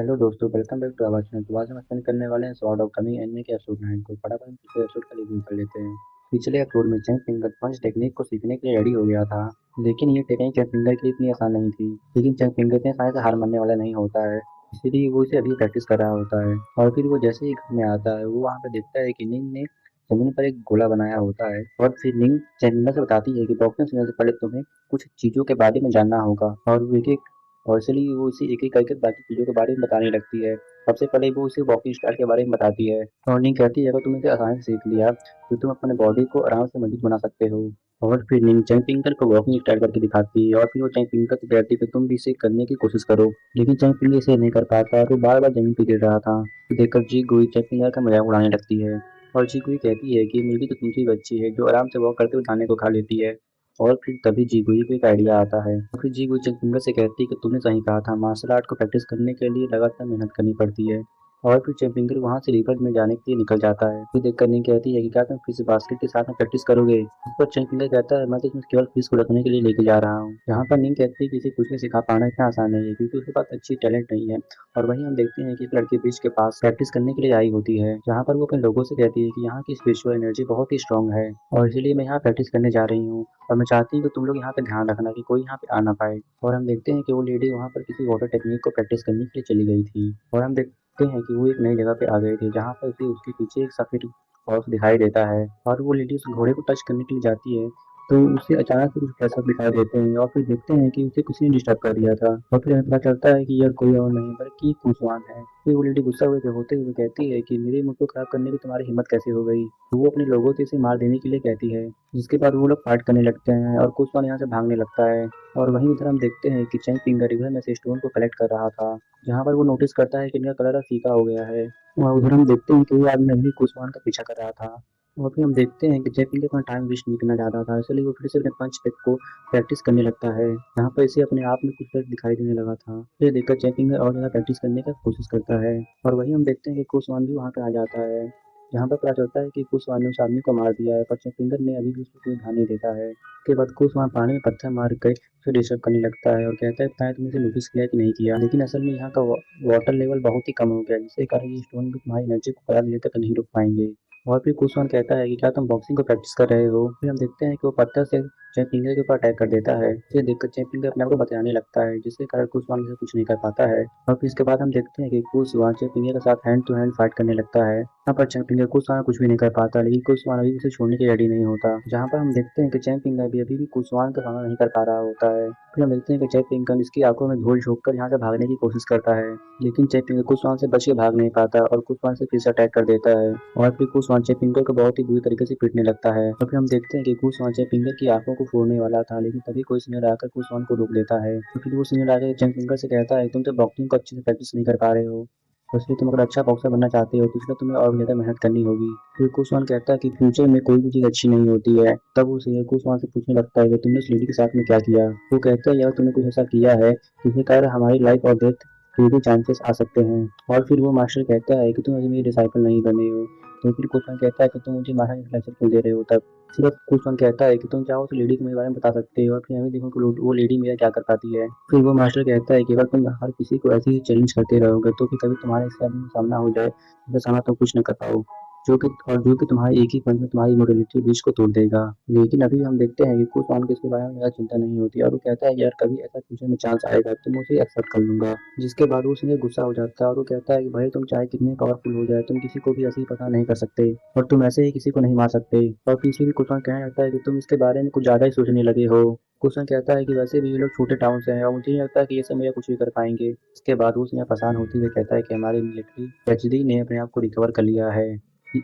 Hello दोस्तों, welcome back to our channel. तो आज हम एक्सप्लेन करने वाले हैं स्वॉर्ड ऑफ कमिंग एनिमे के एपिसोड 9 को। फटाफट हम पिछले एपिसोड का रिव्यू कर लेते हैं। पिछले एपिसोड में चैंग फिंगर पंच टेक्निक को सीखने के लिए रेडी हो गया था, लेकिन ये टेक्निक चैंग फिंगर के लिए इतनी आसान नहीं थी। लेकिन चैंग फिंगर इतने आसानी से हार मानने वाला नहीं होता है, इसीलिए वो इसे अभी प्रैक्टिस कर रहा होता है। और फिर वो जैसे ही घर में आता है, वो वहाँ पे देखता है कि निंग ने जमीन पर एक गोला बनाया होता है। और फिर निंग चैंग फिंगर से बताती है कि बॉक्सिंग सीखने से पहले तुम्हें कुछ चीज़ों के बारे में जानना होगा। और वो एक एक और इसलिए वो उसे एक-एक करके बाकी चीज़ों के बारे में बताने लगती है। सबसे पहले वो उसे वॉकिंग स्टाइल के बारे में बताती है। और निंग कहती है, अगर तुम इसे आसानी से सीख लिया तो तुम अपने बॉडी को आराम से मजबूत बना सकते हो। और फिर निंग चैंग फिंगर को वॉकिंग स्टाइल करके दिखाती है, और फिर वो चैंग फिंगर से कहती है कि तुम भी इसे करने की कोशिश करो। लेकिन चैंग फिंगर इसे नहीं कर पाता और वो बार-बार जमीन पे गिर रहा था। ये देखकर जी गुई चैंग फिंगर का मजाक उड़ाने लगती है। और जी गुई कहती है कि मुर्गी तो तुमसे बच्ची है जो आराम से वॉक करते हुए दाने को खा लेती है। और फिर तभी जीगुई को एक आइडिया आता है। और फिर जीगुई चंगफिंगर से कहती है कि तुमने सही कहा था, मार्शल आर्ट को प्रैक्टिस करने के लिए लगातार मेहनत करनी पड़ती है। और फिर चंगफिंगर वहाँ से रिवर में जाने के लिए निकल जाता है। फिर देखकर निंग कहती है कि क्या तुम फिश बास्केट के साथ में प्रैक्टिस करोगे। इस पर चंगफिंगर कहता है, मैं तो इसमें केवल फिश को रखने के लिए लेके जा रहा हूँ। यहाँ पर निंग कहती है कि इसे कुछ भी सिखा पाना इतना आसान नहीं है, क्योंकि उसके पास अच्छी टैलेंट नहीं है। और वहीं हम देखते हैं कि एक लड़की ब्रिज के पास प्रैक्टिस करने के लिए आई होती है, जहाँ पर वो अपने लोगों से कहती है कि यहाँ की स्पिरिचुअल एनर्जी बहुत ही स्ट्रांग है, और इसीलिए मैं यहाँ प्रैक्टिस करने जा रही हूँ। और मैं चाहती हूँ कि तुम लोग यहाँ पे ध्यान रखना कि कोई यहाँ पे आ ना पाए। और हम देखते हैं कि वो लेडी वहाँ पर किसी वाटर टेक्निक को प्रैक्टिस करने के लिए चली गई थी। और हम देखते हैं कि वो एक नई जगह पे आ गए थे, जहाँ पर उसे उसके पीछे एक सफेद हॉर्स दिखाई देता है। और वो लेडी उस घोड़े को टच करने के लिए जाती है, तो उसे अचानक से कुछ ऐसा दिखाई देते हैं, और फिर देखते हैं कि उसे किसी ने डिस्टर्ब कर दिया था। और फिर हमें पता चलता है कि यह कोई और नहीं बल्कि कुशवान है। फिर वो लेडी गुस्सा हुए होते हुए कहती है कि मेरे मुंह को खराब करने की तुम्हारी हिम्मत कैसे हो गई। तो वो अपने लोगों से इसे मार देने के लिए कहती है, जिसके बाद वो लोग फाइट करने लगते हैं और कुशवान यहाँ से भागने लगता है। और वहीं उधर हम देखते हैं कि चैंग फिंगर रिवर में से स्टोन को कलेक्ट कर रहा था, जहाँ पर वो नोटिस करता है कि इनका कलर अब फीका हो गया है। और उधर हम देखते हैं कि वो आदमी अभी भी कुशवान का पीछा कर रहा था। और फिर हम देखते हैं कि जय फिंगर अपना टाइम वेस्ट नहीं करना चाहता था, इसलिए वो फिर से अपने पंच टेक को प्रैक्टिस करने लगता है। यहाँ पर इसे अपने आप में कुछ फर्क दिखाई देने लगा था। ये देखकर जय फिंगर और ज़्यादा प्रैक्टिस करने का कोशिश करता है। और वहीं हम देखते हैं कि कुशवान भी वहाँ पे आ जाता है, जहाँ पर पता चलता है कि कुशवान ने उस आदमी को मार दिया है, पर जय फिंगर ने अभी भी उसको कोई ध्यान नहीं देता है। उसके बाद कुशवान पानी में पत्थर मार कर उसे डिस्टर्ब करने लगता है और कहता है, पता है तुमने इसे नोटिस किया कि नहीं किया, लेकिन असल में यहाँ का वाटर लेवल बहुत ही कम हो गया है, जिसके कारण ये स्टोन भी तुम्हारी एनर्जी को बड़ा देर तक नहीं रोक पाएंगे। और फिर कुशवान कहता है कि क्या तुम बॉक्सिंग को प्रैक्टिस कर रहे हो। फिर हम देखते हैं कि वो पत्थर से जय फिंगर के ऊपर अटैक कर देता है। इसे देखकर जय फिंगर अपने आप को बचाने लगता है, जिसके कारण कुशवान उसे कुछ नहीं कर पाता है। और फिर इसके बाद हम देखते हैं कि कुशवान जय फिंगर के साथ हैंड टू हैंड फाइट करने लगता है। यहाँ पर जय फिंगर कुशवान कुछ भी नहीं कर पाता, लेकिन कुशवान अभी भी उसे छोड़ने के लिए रेडी नहीं होता। जहाँ पर हम देखते हैं कि जय फिंगर भी अभी भी कुशवान का सामना नहीं कर पा रहा होता है। फिर हम देखते हैं कि जय फिंगर इसकी आंखों में धूल झोंक कर यहाँ से भागने की कोशिश करता है, लेकिन जय फिंगर कुशवान से बच के भाग नहीं पाता और कुशवान से फिर से अटैक कर देता है। और फिर कुशवान जय फिंगर को बहुत ही बुरी तरीके से पीटने लगता है। और फिर हम देखते हैं कि कुशवान जय फिंगर की आंखों को फोड़ने वाला था, लेकिन तभी कोई सीनियर आकर कुशवान को रोक देता है। तो फिर वो सीनियर आकर जय फिंगर से कहता है, तुम तो बॉक्सिंग को अच्छे से प्रैक्टिस नहीं कर पा रहे हो, तो इसलिए तुम अगर अच्छा बॉक्सर बनना चाहते हो तो इसलिए तुम्हें और भी ज़्यादा मेहनत करनी होगी। फिर कुशवान कहता है कि फ्यूचर में कोई भी चीज़ अच्छी नहीं होती है। तब वो सीनियर कुशवान से पूछने लगता है कि तुमने उस लेडी के साथ में क्या किया। वो कहता है, यार तुमने कुछ ऐसा किया है जिसके कारण हमारी लाइफ और डेथ के भी चांसेस आ सकते हैं। और फिर वो मास्टर कहता है कि तुम अभी मेरे डिसाइपल नहीं बने हो। तो फिर कुशवान कहता है कि तुम मुझे मास्टर लेक्चर क्यों दे रहे हो। तब सिर्फ कुशवान कहता है कि तुम चाहो तो लेडी को मेरे बारे में बता सकते हो, और फिर हमें देखो कि वो लेडी मेरा क्या कर पाती है। फिर वो मास्टर कहता है कि अगर तुम हर किसी को ऐसे ही चैलेंज करते रहोगे तो फिर कभी तुम्हारे इससे आदमी का सामना हो जाए, जिसका सामना तुम कुछ न कर पाओ, जो कि तुम्हारे एक ही पंच में तुम्हारी इमोर्टैलिटी ब्रीच को तोड़ देगा। लेकिन अभी हम देखते हैं कि कुशवान को इसके बारे में ज़्यादा चिंता नहीं होती, और वो कहता है, यार कभी ऐसा फ्यूचर में चांस आएगा तो मैं उसे एक्सेप्ट कर लूंगा। जिसके बाद वो उसमें गुस्सा हो जाता है और वो कहता है कि भाई तुम चाहे कितने पावरफुल हो जाए, तुम किसी को भी ऐसे ही पता नहीं कर सकते, और तुम ऐसे ही किसी को नहीं मार सकते। और फिर इसीलिए कुशवान कहने लगता है कि तुम इसके बारे में कुछ ज़्यादा ही सोचने लगे हो। कुशवान कहता है कि वैसे भी ये लोग छोटे टाउन से हैं और मुझे नहीं लगता है कि ये सब मेरा कुछ भी कर पाएंगे। इसके बाद वो उसमें परेशान होते हुए कहता है कि हमारे मिलिट्री PhD ने अपने आप को रिकवर कर लिया है,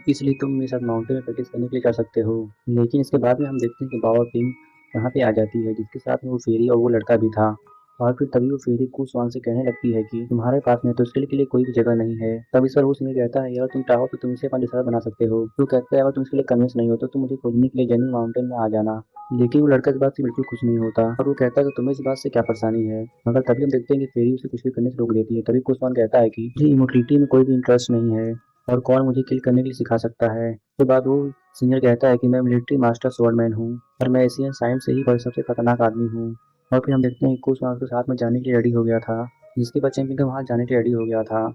इसलिए तुम मेरे साथ माउंटेन में प्रैक्टिस करने के लिए जा सकते हो। लेकिन इसके बाद में हम देखते हैं कि बाबा पिंग यहाँ पे आ जाती है, जिसके साथ में वो फेरी और वो लड़का भी था। और फिर तभी वो फेरी कुशवान से कहने लगती है कि तुम्हारे पास में तो स्किल के लिए कोई भी जगह नहीं है। तब इस पर वो सिंह कहता है, अगर तुम चाहो तो तुम इसे अपना डिसाइडर बना सकते हो। तो कहता है, अगर तुम इसके लिए कन्विंस नहीं हो तो तुम मुझे खोजने के लिए जेन्यू माउंटेन में आ जाना। लेकिन वो लड़का इस बात से बिल्कुल खुश नहीं होता, और वो कहता है कि तुम्हें इस बात से क्या परेशानी है। मगर तभी हम देखते हैं कि फेरी उसे कुछ भी करने से रोक देती है। तभी कुशवान कहता है कि मुझे इमोर्टलिटी में कोई भी इंटरेस्ट नहीं है, और कौन मुझे किल करने के लिए सिखा सकता है। उसके बाद वो सीनियर कहता है कि मैं मिलिट्री मास्टर स्वॉर्डमैन हूँ, और मैं एशियन साइंस से ही पर सबसे खतरनाक आदमी हूँ। और फिर हम देखते हैं कि कुशवान उसके साथ में जाने के लिए रेडी हो गया था। जिसके बाद चैंपियन वहाँ जाने के रेडी हो गया था।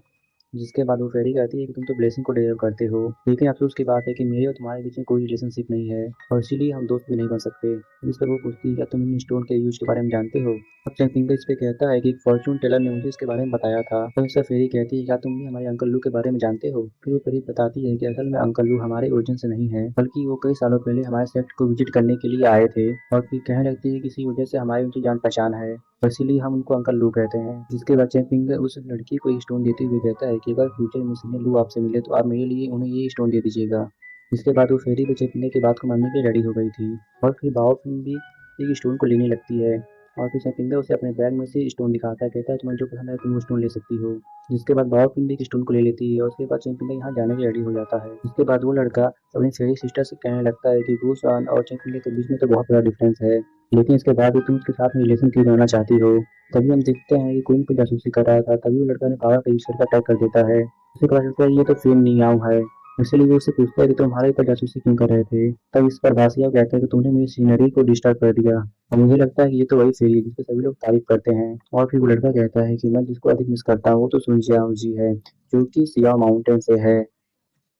जिसके बाद वो फेरी कहती है कि तुम तो ब्लेसिंग को डिजर्व करते हो, लेकिन अफसोस की बात है कि मेरे और तुम्हारे बीच में कोई रिलेशनशिप नहीं है और इसीलिए हम दोस्त भी नहीं बन सकते। इस पर वो पूछती है क्या तुम इन स्टोन के यूज के बारे में जानते हो। अब चैंपियन इस पे कहता है कि फॉर्चून टेलर ने मुझे इसके बारे में बताया था। तब इसका फेरी कहती है क्या तुम भी हमारे अंकल लू के बारे में जानते हो। फिर वो फेरी बताती है कि असल में अंकल लू हमारे ओरिजिन से नहीं है, बल्कि वो कई सालों पहले हमारे सेक्ट को विजिट करने के लिए आए थे और फिर कहने लगती है किसी वजह से हमारी उनकी जान पहचान है और इसीलिए हम उनको अंकल लू कहते हैं। जिसके बाद चैंपियन उस लड़की को एक स्टोन देते हुए कहता है कि अगर फ्यूचर में सीनियर लू आपसे मिले तो आप मेरे लिए उन्हें ये स्टोन दे दीजिएगा। जिसके बाद वो फेरी बचे पीने की बात को मानने के लिए रेडी हो गई थी और फिर बाओफिन भी एक स्टोन को लेने लगती है और फिर चैंपियन उसे अपने बैग में से स्टोन दिखाता है, कहता है तुम्हें जो पसंद है तुम वो स्टोन ले सकती हो। जिसके बाद बाओफिन भी एक स्टोन को ले लेती है और उसके बाद चैंपियन यहाँ जाने के रेडी हो जाता है। उसके बाद वो लड़का अपनी फेरी सिस्टर से कहने लगता है कि गुसान और चैंपियन के बीच में तो बहुत बड़ा डिफरेंस है, लेकिन इसके बाद भी तुम उसके साथ में रिलेशन क्यों बनाना चाहती हो। तभी हम देखते हैं कि क्वीन पे जासूसी कर रहा था, तभी वो लड़का ने पावर का यूज करके अटैक कर देता है। उसे पता चलता है ये तो फेम नियाव है, इसलिए वो उससे पूछता है कि तुम हमारे ऊपर जासूसी क्यों कर रहे थे। तब इस पर बासिया कहता है कि तुमने मेरी सीनरी को डिस्टर्ब कर दिया और मुझे लगता है कि ये तो वही फेरी है जिसकी सभी लोग तारीफ करते हैं। और फिर वो लड़का कहता है कि मैं जिसको अधिक मिस करता हूँ वो तो सुनजियाओ जी है, जो कि सिया माउंटेन से है।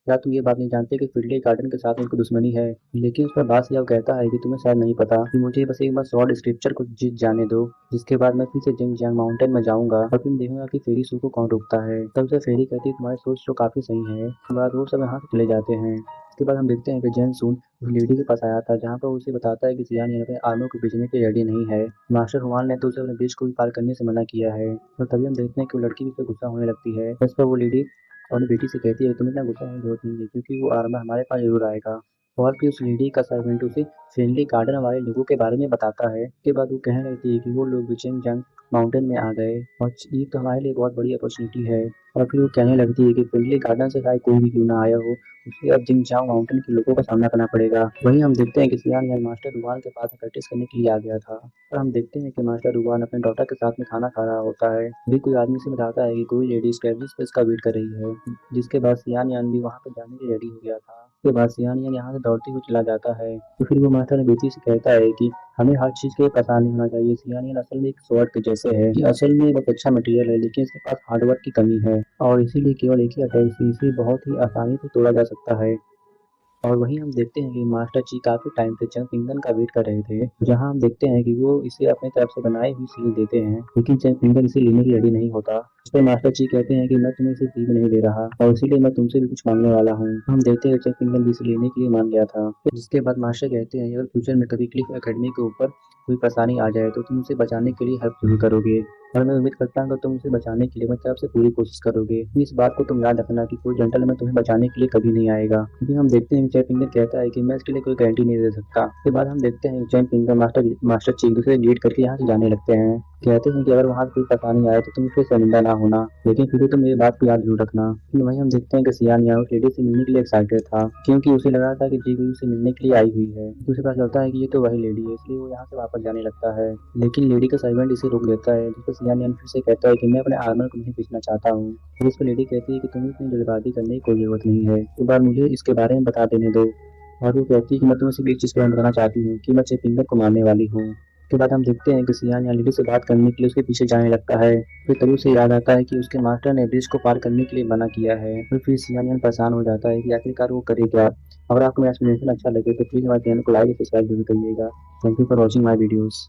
क्या तुम ये बात नहीं जानते कि फिडले गार्डन के साथ उनको दुश्मनी है। लेकिन उस पर बास यह कहता है कि तुम्हें शायद नहीं पता कि मुझे बस एक बार शॉर्ट स्क्रिप्चर को जीत जाने दो, जिसके बाद मैं फिर से जिंगजियांग माउंटेन में जाऊंगा और फिर देखूंगा कि फेरी शो को कौन रोकता है। तब से फेरी कहती है तुम्हारी सोच तो काफी सही है। उसके बाद वो सब यहाँ से चले जाते हैं। उसके बाद हम देखते हैं कि जैन सून उस लेडी के पास आया था, जहाँ पर उसे बताता है कि सियान ने अपने आर्मर को बेचने के रेडी नहीं है। मास्टर हुआन ने तो उसे अपने ब्रिज को भी पार करने से मना किया है। और तभी हम देखते हैं कि वो लड़की भी उस पर गुस्सा होने लगती है। इस पर वो लेडी और बेटी से कहती है तुम इतना गुस्सा होने की जरूरत नहीं है, क्योंकि वो आर्मर हमारे पास जरूर आएगा। और फिर उस लेडी का सर्वेंट उसे फ्रेंडली गार्डन वाले लोगों के बारे में बताता है। उसके बाद वो कहने लगती है कि वो लोग विचेंगजंग माउंटेन में आ गए और ये तो हमारे लिए बहुत बड़ी अपॉर्चुनिटी है। और फिर वो कहने लगती है कि फ्रेंडली गार्डन से शायद कोई भी क्यों ना आया हो, उसे अब जिंगजाओ माउंटेन के लोगों का सामना करना पड़ेगा। वहीं हम देखते हैं कि सियान यार मास्टर रुवान के पास प्रैक्टिस करने के लिए आ गया था और हम देखते हैं कि मास्टर रुवान अपने डॉटर के साथ में खाना खा रहा होता है। भी कोई आदमी से बताता है कि कोई लेडी स्क्रैबल्स पे इसका वेट कर रही है। जिसके बाद सियान यान भी वहाँ पे जाने के लिए रेडी हो गया था। उसके बाद सियान यान यहाँ से दौड़ते हुए चला जाता है तो फिर वो मास्टर बेटी से कहता है कि हमें हर चीज के लिए परेशान नहीं होना चाहिए। सियान यान असल में एक स्वॉर्ड के जैसे है कि असल में बहुत अच्छा मटेरियल है, लेकिन इसके पास हार्डवर्क की कमी है और इसीलिए केवल एक ही अटैक से इसे बहुत ही आसानी से तोड़ा जा सकता है। और वहीं हम देखते हैं कि मास्टर ची काफी टाइम से चंग पिंगन का वेट कर रहे थे, जहां हम देखते हैं कि वो इसे अपने तरफ से बनाई हुई सील देते हैं, लेकिन चंग पिंगन इसे लेने की रेडी नहीं होता। इस पर मास्टर ची कहते हैं कि मैं तुम्हें इसे फ्री में नहीं दे रहा और इसीलिए मैं तुमसे भी कुछ मांगने वाला हूँ। हम देखते हैं चंग पिंगन भी इसे लेने के लिए मान गया था। जिसके बाद मास्टर कहते हैं अगर फ्यूचर में कभी क्लिफ एकेडमी के ऊपर कोई परेशानी आ जाए तो तुम उसे बचाने के लिए हेल्प जरूर करोगे और मैं उम्मीद करता हूँ कि तुम उसे बचाने के लिए मेरी तरफ से पूरी कोशिश करोगे। इस बात को तुम याद रखना कि कोई जेंटलमैन तुम्हें बचाने के लिए कभी नहीं आएगा। क्योंकि हम देखते हैं कि चैन पिंगर कहता है कि मैं इसके लिए कोई गारंटी नहीं दे सकता। उसके बाद हम देखते हैं कि चैन पिंगर मास्टर चीक दूसरे लीड करके यहाँ से जाने लगते हैं। कहते हैं कि अगर वहाँ कोई परेशानी आए तो तुम उससे शर्मिंदा ना होना, लेकिन फिर भी तुम ये बात को याद जरूर रखना। फिर वहीं हम देखते हैं कि सियान यहाँ उस लेडी से मिलने के लिए एक्साइटेड था, क्योंकि उसे लग रहा था कि जी कोई उसे मिलने के लिए आई हुई है। तो उसे पता चलता है कि ये तो वही लेडी है, इसलिए वो यहाँ से वापस जाने लगता है। लेकिन लेडी का सर्वेंट इसे रोक देता है, जिसको सियान फिर से कहता है कि मैं अपने आर्मर को नहीं बेचना चाहता हूँ। फिर इस पर लेडी कहती है कि तुम्हें इतनी जल्दबाजी करने की कोई जरूरत नहीं है, एक बार मुझे इसके बारे में बता देने दो। और वो कहती है कि मैं तुम्हें सिर्फ एक चीज़ के बारे में बताना चाहती हूँ कि मैं चेपिंगर को मारने वाली हूँ। उसके बाद हम देखते हैं कि सियान या लेडी से बात करने के लिए उसके पीछे जाने लगता है। फिर तभी उसे याद आता है कि उसके मास्टर ने ब्रिज को पार करने के लिए मना किया है। फिर सियान परेशान हो जाता है कि आखिरकार वो करे क्या। अगर आपको मेरा एक्सप्लेनेशन अच्छा लगे तो प्लीज़ हमारे चैनल को लाइक और सब्सक्राइब जरूर करिएगा। Thank you for watching my videos.